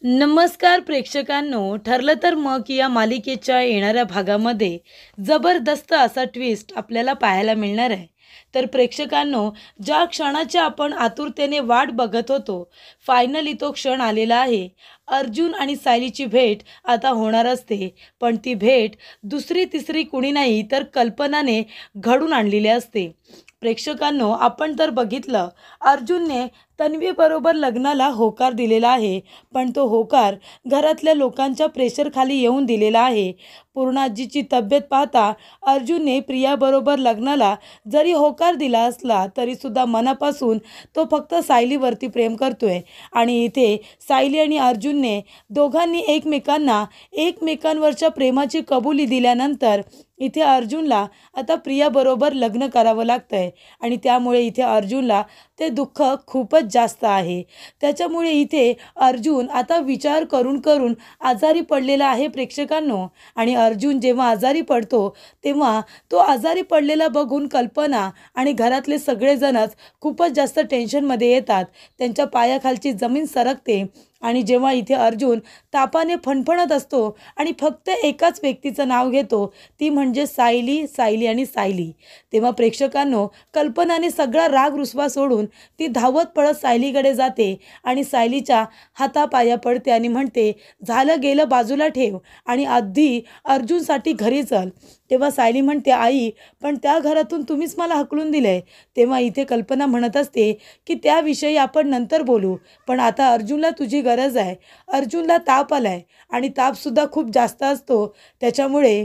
नमस्कार प्रेक्षकांनो, ठरलं तर मग या मालिकेच्या येणाऱ्या भागामध्ये जबरदस्त असा ट्विस्ट आपल्याला पाहायला मिळणार आहे. तर प्रेक्षकांनो, ज्या क्षणाची आपण आतुरतेने वाट बघत होतो, फायनली तो क्षण आलेला आहे. अर्जुन आणि सायलीची भेट आता होणार असते, पण ती भेट दुसरी तिसरी कुणी नाही तर कल्पनाने घडून आणलेली असते. प्रेक्षकांनो, आपण तर बघितलं, अर्जुनने तन्वीबरोबर लग्नाला होकार दिलेला आहे, पण तो होकार घरातल्या लोकांच्या प्रेशरखाली येऊन दिलेला आहे. पूर्णाजीची तब्येत पाहता अर्जुनने प्रियाबरोबर लग्नाला जरी होकार दिला असला तरीसुद्धा मनापासून तो फक्त सायलीवरती प्रेम करतोय. आणि इथे सायली आणि अर्जुनने दोघांनी एकमेकांना एकमेकांवरच्या प्रेमाची कबुली दिल्यानंतर इथे अर्जुनला आता प्रियाबरोबर लग्न करावं लागतंय आणि त्यामुळे इथे अर्जुनला ते दुःख खूपच जास्त आहे. त्याच्यामुळे इथे अर्जुन आता विचार करून करून आजारी पडलेला आहे प्रेक्षकांनो. आणि अर्जुन जेव्हा आजारी पडतो तेव्हा तो आजारी पडलेला बघून कल्पना आणि घरातले सगळेजणच खूपच जास्त टेन्शनमध्ये येतात. त्यांच्या पायाखालची जमीन सरकते. आणि जेव्हा इथे अर्जुन तापाने फणफणत असतो आणि फक्त एकाच व्यक्तीचं नाव घेतो, ती म्हणजे सायली, सायली आणि सायली, तेव्हा प्रेक्षकांनो, कल्पनाने सगळा राग रुसवा सोडून ती धावत पळत सायलीकडे जाते आणि सायलीच्या हातापाया पडते आणि म्हणते, झालं गेलं बाजूला ठेव आणि आधी अर्जुनसाठी घरी चल. तेव्हा सायली म्हणते, आई, पण त्या घरातून तुम्हीच मला हकलून दिलंय. तेव्हा इथे कल्पना म्हणत असते की त्याविषयी आपण नंतर बोलू, पण आता अर्जुनला तुझी गरज आहे. अर्जुनला ताप आलाय आणि तापसुद्धा खूप जास्त असतो. त्याच्यामुळे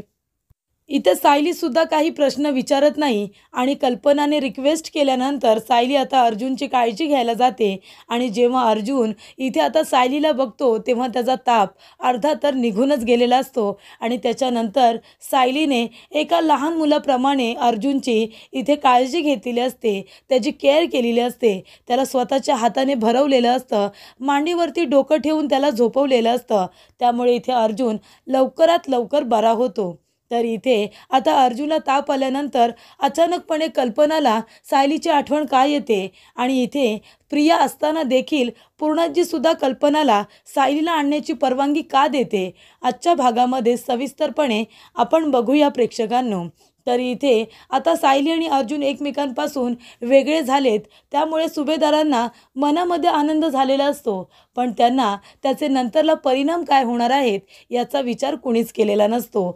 इथं सायलीसुद्धा काही प्रश्न विचारत नाही आणि कल्पनाने रिक्वेस्ट केल्यानंतर सायली आता अर्जुनची काळजी घ्यायला जाते. आणि जेव्हा अर्जुन इथे आता सायलीला बघतो तेव्हा त्याचा ताप अर्धा तर निघूनच गेलेला असतो. आणि त्याच्यानंतर सायलीने एका लहान मुलाप्रमाणे अर्जुनची इथे काळजी घेतलेली असते, त्याची केअर केलेली असते, त्याला स्वतःच्या हाताने भरवलेलं असतं, मांडीवरती डोकं ठेवून त्याला झोपवलेलं असतं. त्यामुळे इथे अर्जुन लवकरात लवकर बरा होतो. तर इथे आता अर्जुनला ताप आल्यानंतर अचानकपणे कल्पनाला सायलीची आठवण का येते आणि इथे प्रिया असताना देखील पूर्णाजीसुद्धा कल्पनाला सायलीला आणण्याची परवानगी का देते, आजच्या भागामध्ये सविस्तरपणे आपण बघूया प्रेक्षकांनो. तर इथे आता सायली आणि अर्जुन एकमेकांपासून वेगळे झालेत, त्यामुळे सुभेदारांना मनामध्ये आनंद झालेला असतो, पण त्यांना त्याचे नंतरला परिणाम काय होणार आहेत याचा विचार कुणीच केलेला नसतो.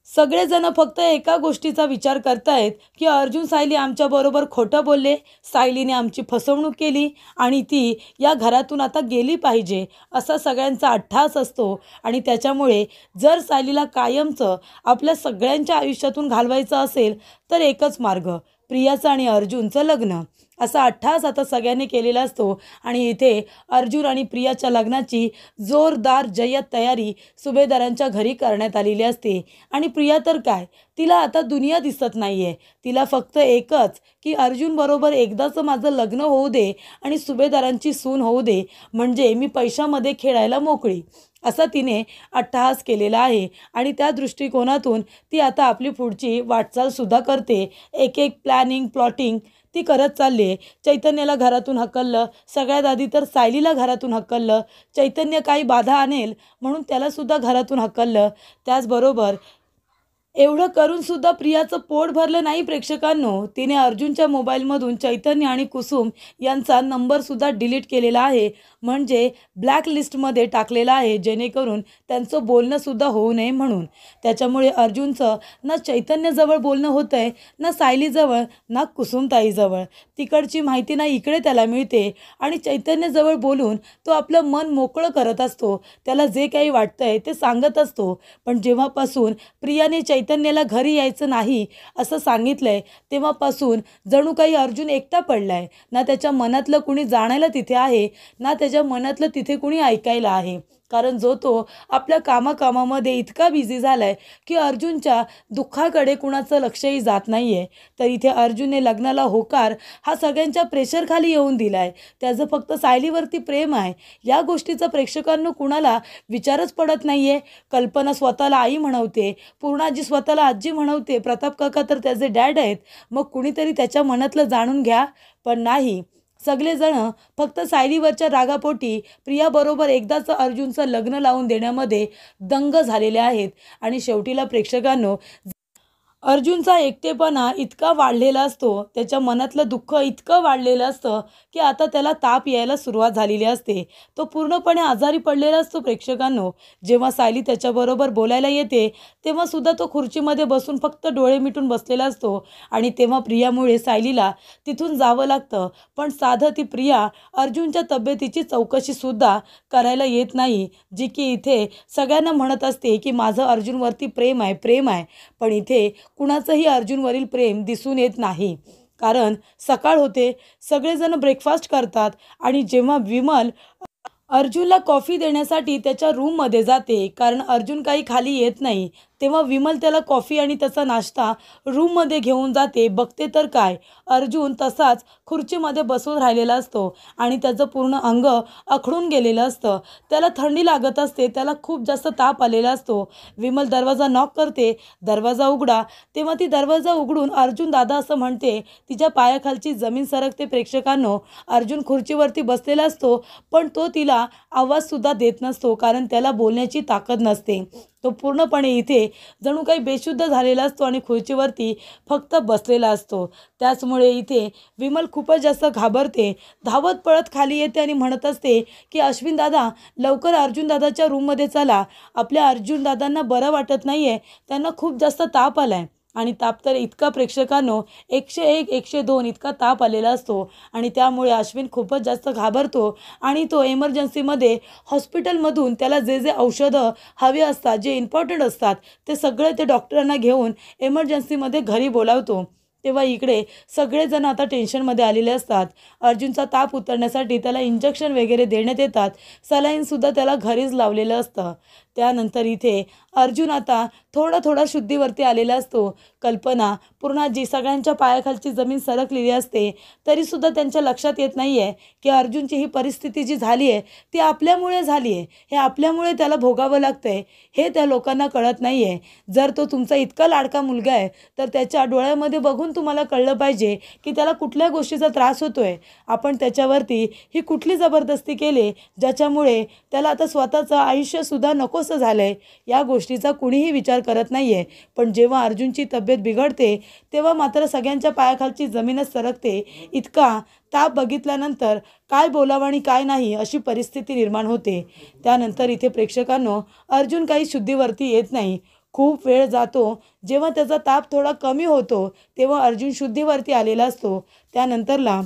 सगळेजण फक्त एका गोष्टीचा विचार करतायत की अर्जुन सायली आमच्याबरोबर खोटं बोलले, सायलीने आमची फसवणूक केली आणि ती या घरातून आता गेली पाहिजे, असा सगळ्यांचा अट्टहास असतो. आणि त्याच्यामुळे जर सायलीला कायमचं आपल्या सगळ्यांच्या आयुष्यातून घालवायचं असेल तर एकच मार्ग, प्रियाचं आणि अर्जुनचं लग्न, असा अट्टहास आता सगळ्यांनी केलेला असतो. आणि इथे अर्जुन आणि प्रियाच्या लग्नाची जोरदार जय्यत तयारी सुभेदारांच्या घरी करण्यात आलेली असते. आणि प्रिया तर काय, तिला आता दुनिया दिसत नाही आहे, तिला फक्त एकच की अर्जुनबरोबर एकदाचं माझं लग्न होऊ दे आणि सुभेदारांची सून होऊ दे, म्हणजे मी पैशामध्ये खेळायला मोकळी, असा तिने अट्टहास केलेला आहे. आणि त्या दृष्टिकोनातून ती आता आपली पुढची वाटचालसुद्धा करते. एक एक प्लॅनिंग प्लॉटिंग ती करत चालली आहे. चैतन्याला घरातून हकललं, सगळ्यात आधी तर सायलीला घरातून हकललं, चैतन्य काही बाधा आणेल म्हणून त्यालासुद्धा घरातून हकललं. त्याचबरोबर एवढं करूनसुद्धा प्रियाचं पोट भरलं नाही प्रेक्षकांनो. तिने अर्जुनच्या मोबाईलमधून चैतन्य आणि कुसुम यांचा नंबरसुद्धा डिलीट केलेला आहे, म्हणजे ब्लॅक लिस्टमध्ये टाकलेला आहे, जेणेकरून त्यांचं बोलणंसुद्धा होऊ नये म्हणून. त्याच्यामुळे अर्जुनचं ना चैतन्यजवळ बोलणं होतं आहे, ना सायलीजवळ, ना कुसुमताईजवळ. तिकडची माहिती ना इकडे त्याला मिळते आणि चैतन्यजवळ बोलून तो आपलं मन मोकळं करत असतो, त्याला जे काही वाटतंय ते सांगत असतो. पण जेव्हापासून प्रियाने चैतन्याला घरी यायचं नाही असं सांगितलंय तेव्हापासून जणू काही अर्जुन एकटा पडलाय. ना त्याच्या मनातलं कुणी जाणायला तिथे आहे, ना त्याच्या मनातलं तिथे कुणी ऐकायला आहे. कारण जो तो आपल्या कामाकामामध्ये इतका बिझी झालाय की अर्जुनच्या दुःखाकडे कुणाचं लक्षही जात नाही आहे. तर इथे अर्जुनने लग्नाला होकार हा सगळ्यांच्या प्रेशरखाली येऊन दिला आहे. त्याचं फक्त सायलीवरती प्रेम आहे, या गोष्टीचा प्रेक्षकांना कुणाला विचारच पडत नाही आहे. कल्पना स्वतःला आई म्हणवते, पूर्णाजी स्वतःला आजी म्हणवते, प्रताप काका तर त्याचे डॅड आहेत. मग कुणीतरी त्याच्या मनातलं जाणून घ्या, पण नाही. सगळेजण फक्त सायलीवरच्या रागापोटी प्रियाबरोबर एकदाचं अर्जुनचं लग्न लावून देण्यामध्ये दंग झालेले आहेत. आणि शेवटीला प्रेक्षकांनो, अर्जुनचा एकटेपणा इतका वाढलेला असतो, त्याच्या मनातलं दुःख इतकं वाढलेलं असतं की आता त्याला ताप यायला सुरुवात झालेली असते. तो पूर्णपणे आजारी पडलेला असतो प्रेक्षकांनो. जेव्हा सायली त्याच्याबरोबर बोलायला येते तेव्हा सुद्धा तो खुर्चीमध्ये बसून फक्त डोळे मिटून बसलेला असतो. आणि तेव्हा प्रियामुळे सायलीला तिथून जावं लागतं. पण साधं ती प्रिया अर्जुनच्या तब्येतीची चौकशीसुद्धा करायला येत नाही, जी की इथे सगळ्यांना म्हणत असते की माझं अर्जुनवरती प्रेम आहे, प्रेम आहे. पण इथे कुणाचंही अर्जुनवरील प्रेम दिसून येत नाही. कारण सकाळ होते, सगळेजण ब्रेकफास्ट करतात आणि जेव्हा विमल अर्जुनला कॉफी देण्यासाठी त्याच्या रूममध्ये जाते, कारण अर्जुन काही खाली येत नाही, तेव्हा विमल त्याला कॉफी आणि त्याचा नाश्ता रूममध्ये घेऊन जाते. बघते तर काय, अर्जुन तसाच खुर्चीमध्ये बसून राहिलेला असतो आणि त्याचं पूर्ण अंग अखडून गेलेलं असतं. त्याला थंडी लागत असते, त्याला खूप जास्त ताप आलेला असतो. विमल दरवाजा नॉक करते, दरवाजा उघडा. तेव्हा ती दरवाजा उघडून अर्जुन दादा असं म्हणते. तिच्या पायाखालची जमीन सरकते प्रेक्षकांनो. अर्जुन खुर्चीवरती बसलेला असतो, पण तो तिला आवाजसुद्धा देत नसतो, कारण त्याला बोलण्याची ताकद नसते. तो पूर्णपणे इथे जणू काही बेशुद्ध झालेला असतो आणि खुर्चीवरती फक्त बसलेला असतो. त्याचमुळे इथे विमल खूपच जास्त घाबरते, धावत पळत खाली येते आणि म्हणत असते की अश्विन दादा, लवकर अर्जुन दादाच्या रूममध्ये चला. आपल्या अर्जुन दादांना बरं वाटत नाही आहे, त्यांना खूप जास्त ताप आला आहे. आणि ताप तर इतका प्रेक्षकांनो 101 102 इतका ताप आलेला असतो. आणि त्यामुळे अश्विन खूपच जास्त घाबरतो आणि तो एमर्जन्सीमध्ये हॉस्पिटलमधून त्याला जे जे औषधं हवे असतात, जे इम्पॉर्टंट असतात, ते सगळे ते डॉक्टरांना घेऊन एमर्जन्सीमध्ये घरी बोलावतो. तेव्हा इकडे सगळेजण आता टेन्शनमध्ये आलेले असतात. अर्जुनचा ताप उतरण्यासाठी त्याला इंजेक्शन वगैरे देण्यात येतात. सलाईनसुद्धा त्याला घरीच लावलेलं असतं. त्यानंतर इथे अर्जुन आता थोडा थोडा शुद्धीवरती आलेला असतो. कल्पना, पूर्णाजी सगळ्यांच्या पायाखालची जमीन सरकलेली असते, तरीसुद्धा त्यांच्या लक्षात येत नाही आहे की अर्जुनची ही परिस्थिती जी झाली आहे ती आपल्यामुळे झाली आहे. हे आपल्यामुळे त्याला भोगावं लागतं आहे, हे त्या लोकांना कळत नाही आहे. जर तो तुमचा इतका लाडका मुलगा आहे तर त्याच्या डोळ्यामध्ये बघून तुम्हाला कळलं पाहिजे की त्याला कुठल्या गोष्टीचा त्रास होतो आहे. आपण त्याच्यावरती ही कुठली जबरदस्ती केली ज्याच्यामुळे त्याला आता स्वतःचं आयुष्यसुद्धा नकोसं झालं आहे. या गोष्टीचा कुणीही विचार करत नाही आहे. पण जेव्हा अर्जुनची तब्येत बिघडते तेव्हा मात्र सगळ्यांच्या पायाखालची जमीनच सरकते. इतका ताप बघितल्यानंतर काय बोलावं आणि काय नाही अशी परिस्थिती निर्माण होते. त्यानंतर इथे प्रेक्षकांनो, अर्जुन काही शुद्धीवरती येत नाही. खूप वेळ जातो. जेव्हा त्याचा ताप थोडा कमी होतो तेव्हा अर्जुन शुद्धीवरती आलेला असतो. त्यानंतरला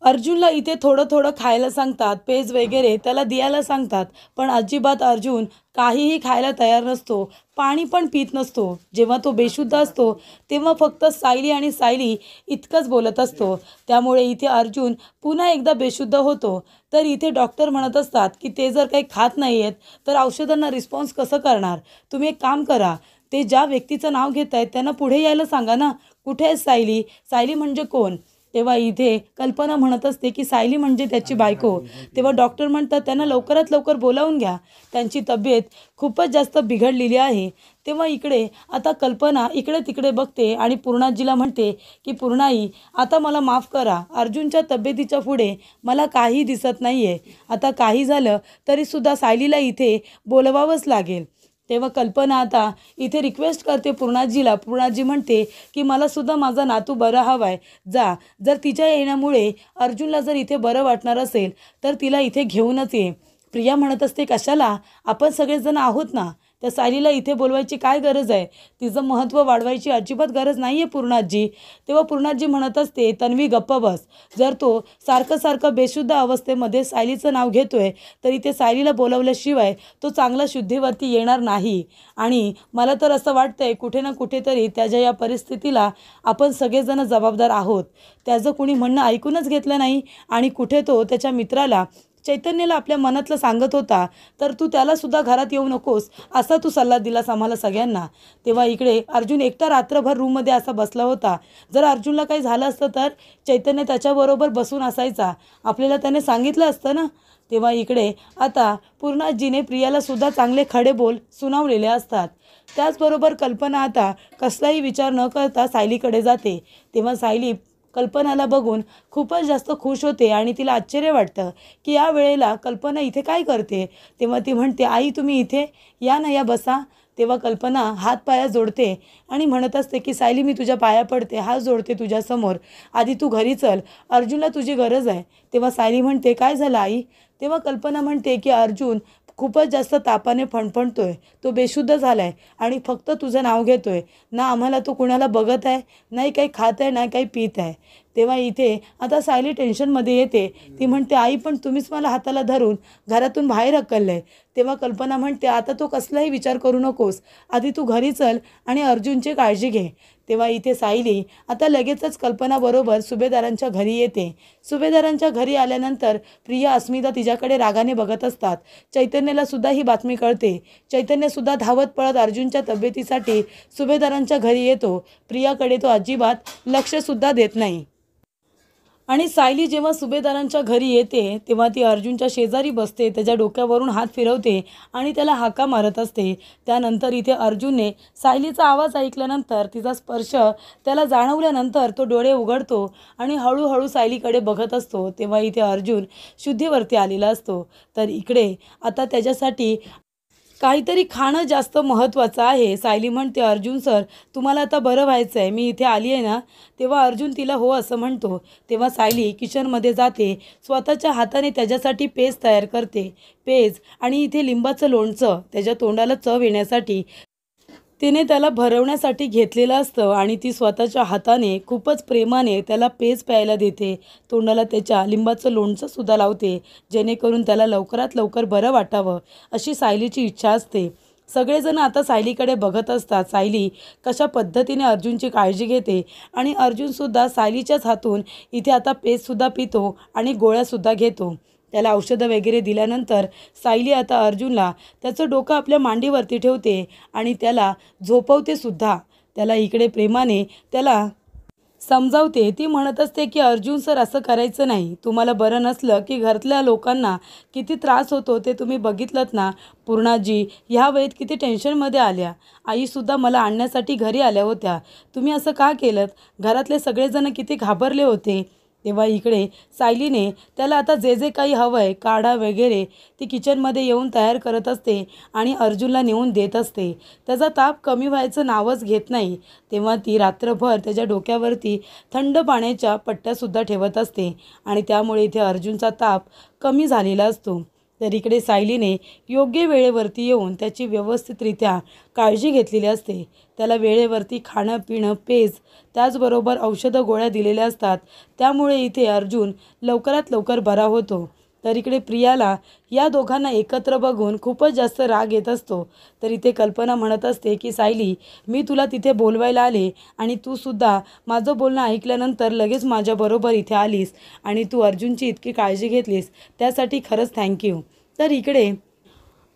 अर्जुनला इथे थोडं थोडं खायला सांगतात, पेज वगैरे त्याला द्यायला सांगतात, पण अजिबात अर्जुन काहीही खायला तयार नसतो, पाणी पण पित नसतो. जेव्हा तो बेशुद्ध असतो तेव्हा फक्त सायली आणि सायली इतकंच बोलत असतो. त्यामुळे इथे अर्जुन पुन्हा एकदा बेशुद्ध होतो. तर इथे डॉक्टर म्हणत असतात की ते जर काही खात नाही आहेत तर औषधांना रिस्पॉन्स कसं करणार. तुम्ही एक काम करा, ते ज्या व्यक्तीचं नाव घेत आहेत त्यांना पुढे यायला सांगा ना. कुठे आहे सायली, सायली म्हणजे कोण. तेव्हा इथे कल्पना म्हणत असते की सायली म्हणजे त्याची बायको. तेव्हा डॉक्टर म्हणतात त्यांना लवकरात लवकर बोलावून घ्या, त्यांची तब्येत खूपच जास्त बिघडलेली आहे. तेव्हा इकडे आता कल्पना इकडे तिकडे बघते आणि पूर्णाजीला म्हणते की पूर्णाई, आता मला माफ करा, अर्जुनच्या तब्येतीच्या पुढे मला काही दिसत नाही आहे. आता काही झालं तरीसुद्धा सायलीला इथे बोलवावंच लागेल. तेव्हा कल्पना आता इथे रिक्वेस्ट करते पूर्णाजीला. पूर्णाजी म्हणते की मलासुद्धा माझा नातू बरा हवा आहे, जा. जर तिच्या येण्यामुळे अर्जुनला जर इथे बरं वाटणार असेल तर तिला इथे घेऊनच ये. प्रिया म्हणत असते कशाला, आपण सगळेजण आहोत ना, त्या सायलीला इथे बोलवायची काय गरज आहे, तिचं महत्त्व वाढवायची अजिबात गरज नाही आहे पूर्णाजी. तेव्हा पूर्णाजी म्हणत असते तन्वी गप्प बस. जर तो सारखं सारखं बेशुद्ध अवस्थेमध्ये सायलीचं नाव घेतोय तर इथे सायलीला बोलवल्याशिवाय तो चांगला शुद्धीवरती येणार नाही. आणि मला तर असं वाटतंय कुठे ना कुठेतरी त्याच्या या परिस्थितीला आपण सगळेजण जबाबदार आहोत. त्याचं कुणी म्हणणं ऐकूनच घेतलं नाही आणि कुठे तो त्याच्या मित्राला चैतन्याला आपल्या मनातलं सांगत होता, तर तू त्यालासुद्धा घरात येऊ नकोस असा तू सल्ला दिलास आम्हाला सगळ्यांना. तेव्हा इकडे अर्जुन एकटा रात्रभर रूममध्ये असा बसला होता. जर अर्जुनला काही झालं असतं तर चैतन्य त्याच्याबरोबर बसून असायचा, आपल्याला त्याने सांगितलं असतं ना. तेव्हा इकडे आता पूर्णाजीने प्रियालासुद्धा चांगले खडे बोल सुनावलेले असतात. त्याचबरोबर कल्पना आता कसलाही विचार न करता सायलीकडे जाते. तेव्हा सायली कल्पनाला बघून खूपच जास्त खुश होते आणि तिला आश्चर्य वाटतं की या वेळेला कल्पना इथे काय करते. तेव्हा ती म्हणते, आई तुम्ही इथे या ना, या बसा. तेव्हा कल्पना हात पाया जोडते आणि म्हणत असते की सायली मी तुझ्या पाया पडते, हात जोडते तुझ्यासमोर, आधी तू घरी चल, अर्जुनला तुझी गरज आहे. तेव्हा सायली म्हणते काय झालं आई. तेव्हा कल्पना म्हणते की अर्जुन खूपच जास्त तापाने फणफणतोय, तो बेशुद्ध झाला आहे आणि फक्त तुझं नाव घेतोय ना. आम्हाला तो कुणाला बघत आहे नाही, काही खात आहे नाही काही पित आहे. तेव्हा इथे आता सायली टेन्शनमध्ये येते. ती म्हणते आई पण तुम्हीच मला हाताला धरून घरातून बाहेर हकललं आहे. तेव्हा कल्पना म्हणते आता तो कसलाही विचार करू नकोस, आधी तू घरी चल आणि अर्जुनची काळजी घे. तेव्हा इथे सायली आता लगेचच कल्पनाबरोबर सुभेदारांच्या घरी येते. सुभेदारांच्या घरी आल्यानंतर प्रिया अस्मिता तिच्याकडे रागाने बघत असतात. चैतन्यला सुद्धा ही बातमी कळते. चैतन्यसुद्धा धावत पळत अर्जुनच्या तब्येतीसाठी सुभेदारांच्या घरी येतो. प्रियाकडे तो अजिबात लक्षसुद्धा देत नाही. आणि सायली जेव्हा सुभेदारांच्या घरी येते तेव्हा ती अर्जुनच्या शेजारी बसते, त्याच्या डोक्यावरून हात फिरवते आणि त्याला हाका मारत असते. त्यानंतर इथे अर्जुनने सायलीचा आवाज ऐकल्यानंतर, तिचा स्पर्श त्याला जाणवल्यानंतर तो डोळे उघडतो आणि हळूहळू सायलीकडे बघत असतो. तेव्हा इथे अर्जुन शुद्धीवरती आलेला असतो. तर इकडे आता त्याच्यासाठी काहीतरी खाणं जास्त महत्त्वाचं आहे. सायली म्हणते अर्जुन सर तुम्हाला आता बरं व्हायचं आहे, मी इथे आली आहे ना. तेव्हा अर्जुन तिला हो असं म्हणतो. तेव्हा सायली किचनमध्ये जाते, स्वतःच्या हाताने त्याच्यासाठी पेज तयार करते. पेज आणि इथे लिंबाचं लोणचं त्याच्या तोंडाला चव येण्यासाठी तिने त्याला भरवण्यासाठी घेतलेलं असतं आणि ती स्वतःच्या हाताने खूपच प्रेमाने त्याला पेज प्यायला देते. तोंडाला त्याच्या लिंबाचं लोणचंसुद्धा लावते, जेणेकरून त्याला लवकरात लवकर बरं वाटावं अशी सायलीची इच्छा असते. सगळेजण आता सायलीकडे बघत असतात. सायली कशा पद्धतीने अर्जुनची काळजी घेते आणि अर्जुनसुद्धा सायलीच्याच हातून इथे आता पेजसुद्धा पितो आणि गोळ्यासुद्धा घेतो. त्याला औषधं वगैरे दिल्यानंतर सायली आता अर्जुनला त्याचं डोकं आपल्या मांडीवरती ठेवते आणि त्याला झोपवते सुद्धा. त्याला इकडे प्रेमाने त्याला समजावते. ती म्हणत असते की अर्जुन सर असं करायचं नाही, तुम्हाला बरं नसलं की घरातल्या लोकांना किती त्रास होतो ते तुम्ही बघितलंत ना. पूर्णाजी ह्या वयात किती टेन्शनमध्ये आल्या, आईसुद्धा मला आणण्यासाठी घरी आल्या होत्या, तुम्ही असं का केलं. घरातले सगळेजण किती घाबरले होते. तेव्हा इकडे सायलीने त्याला आता जे जे काही हवं आहे काढा वगैरे ती किचनमध्ये येऊन तयार करत असते आणि अर्जुनला नेऊन देत असते. त्याचा ताप कमी व्हायचं नावच घेत नाही. तेव्हा ती रात्रभर त्याच्या डोक्यावरती थंड पाण्याच्या पट्ट्यासुद्धा ठेवत असते आणि त्यामुळे इथे अर्जुनचा ताप कमी झालेला असतो. तर इकडे सायलीने योग्य वेळेवरती येऊन त्याची व्यवस्थितरित्या काळजी घेतलेली असते. त्याला वेळेवरती खाणं पिणं पेज त्याचबरोबर औषधं गोळ्या दिलेल्या असतात. त्यामुळे इथे अर्जुन लवकरात लवकर बरा होतो. तर इकडे प्रियाला या दोघांना एकत्र बघून खूपच जास्त राग येत असतो. तर इथे कल्पना म्हणत असते की सायली मी तुला तिथे बोलवायला आले आणि तूसुद्धा माझं बोलणं ऐकल्यानंतर लगेच माझ्याबरोबर इथे आलीस आणि तू अर्जुनची इतकी काळजी घेतलीस त्यासाठी खरंच थँक्यू. तर इकडे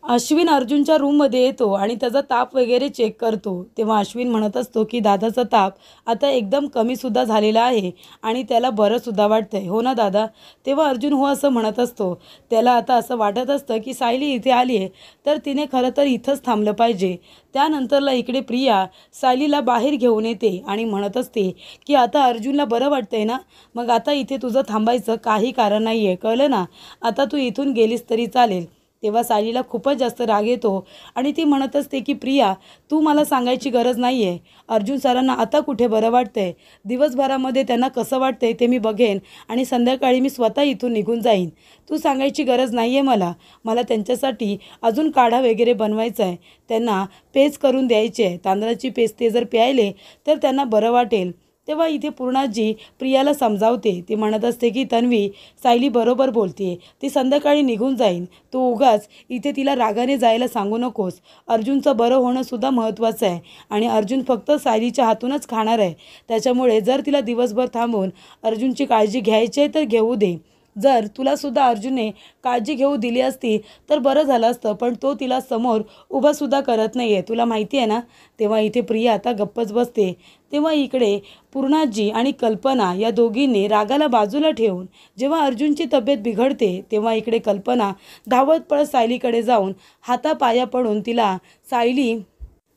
अश्विन अर्जुनच्या रूममध्ये येतो आणि त्याचा ताप वगैरे चेक करतो. तेव्हा अश्विन म्हणत असतो की दादाचा ताप आता एकदम कमीसुद्धा झालेला आहे आणि त्याला बरंसुद्धा वाटतं आहे, हो ना दादा. तेव्हा अर्जुन हो असं म्हणत असतो. त्याला आता असं वाटत असतं की सायली इथे आली आहे तर तिने खरं तर इथंच थांबलं पाहिजे. त्यानंतरला इकडे प्रिया सायलीला बाहेर घेऊन येते आणि म्हणत असते की आता अर्जुनला बरं वाटतंय ना, मग आता इथे तुझं थांबायचं काही कारण नाही आहे, कळलं ना. आता तू इथून गेलीस तरी चालेल. तेव्हा सायलीला खूपच जास्त राग येतो आणि ती म्हणत असते की प्रिया तू मला सांगायची गरज नाही आहे, अर्जुन सरांना आता कुठे बरं वाटतंय, दिवसभरामध्ये त्यांना कसं वाटतंय ते मी बघेन आणि संध्याकाळी मी स्वतः इथून निघून जाईन. तू सांगायची गरज नाही आहे मला त्यांच्यासाठी अजून काढा वगैरे बनवायचा आहे, त्यांना पेज करून द्यायची आहे, तांदळाची पेज ते जर प्यायले तर त्यांना बरं वाटेल. तेव्हा इथे पूर्णाजी प्रियाला समजावते. ती म्हणत असते की तन्वी सायली बरोबर बोलते, ती संध्याकाळी निघून जाईन, तू उगाच इथे तिला रागाने जायला सांगू नकोस. अर्जुनचं बरं होणंसुद्धा महत्त्वाचं आहे आणि अर्जुन फक्त सायलीच्या हातूनच खाणार आहे. त्याच्यामुळे जर तिला दिवसभर थांबून अर्जुनची काळजी घ्यायची आहे तर घेऊ दे. जर तुलासुद्धा अर्जुनने काळजी घेऊ दिली असती तर बरं झालं असतं, पण तो तिला समोर उभासुद्धा करत नाही आहे, तुला माहिती आहे ना. तेव्हा इथे प्रिया आता गप्पच बसते. तेव्हा इकडे पूर्णाजी आणि कल्पना या दोघींनी रागाला बाजूला ठेवून जेव्हा अर्जुनची तब्येत बिघडते तेव्हा इकडे कल्पना धावत पळत सायलीकडे जाऊन हातापाया पडून तिला सायली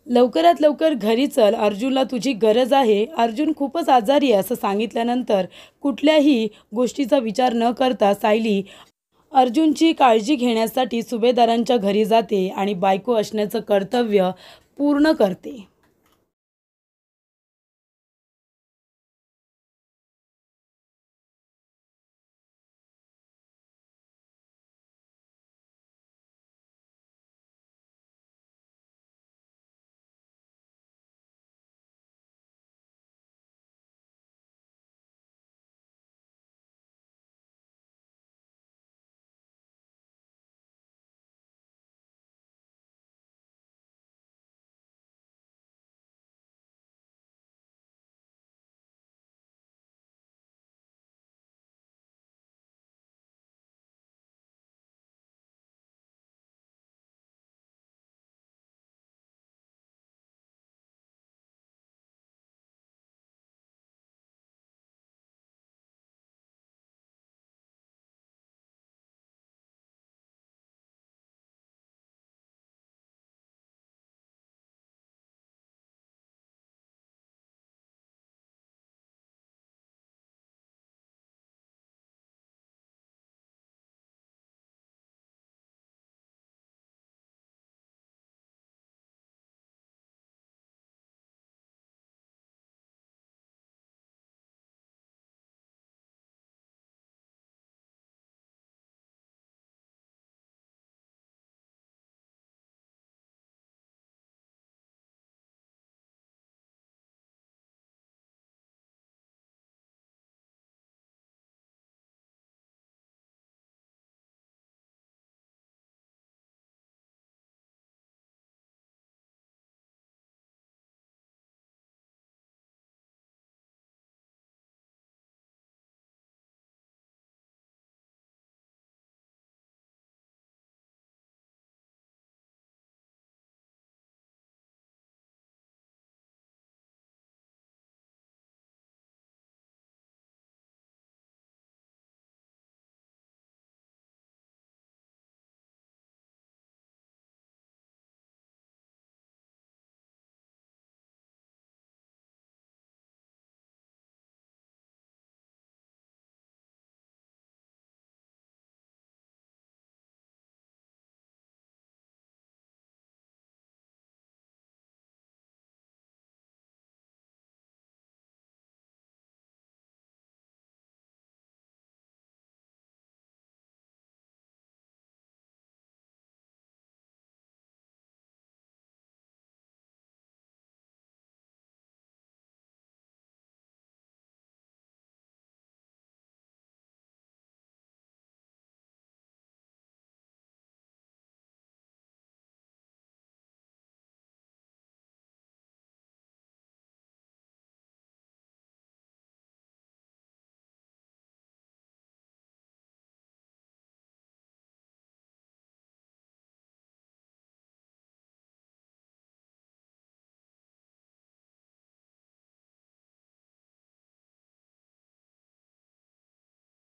लवकरात लवकर घरी चल, अर्जुनला तुझी गरज आहे. अर्जुन खूपच आजारी आहे असं सांगितल्यानंतर कुठल्याही गोष्टीचा विचार न करता सायली अर्जुनची काळजी घेण्यासाठी सुभेदारांच्या घरी जाते आणि बायको असण्याचं कर्तव्य पूर्ण करते.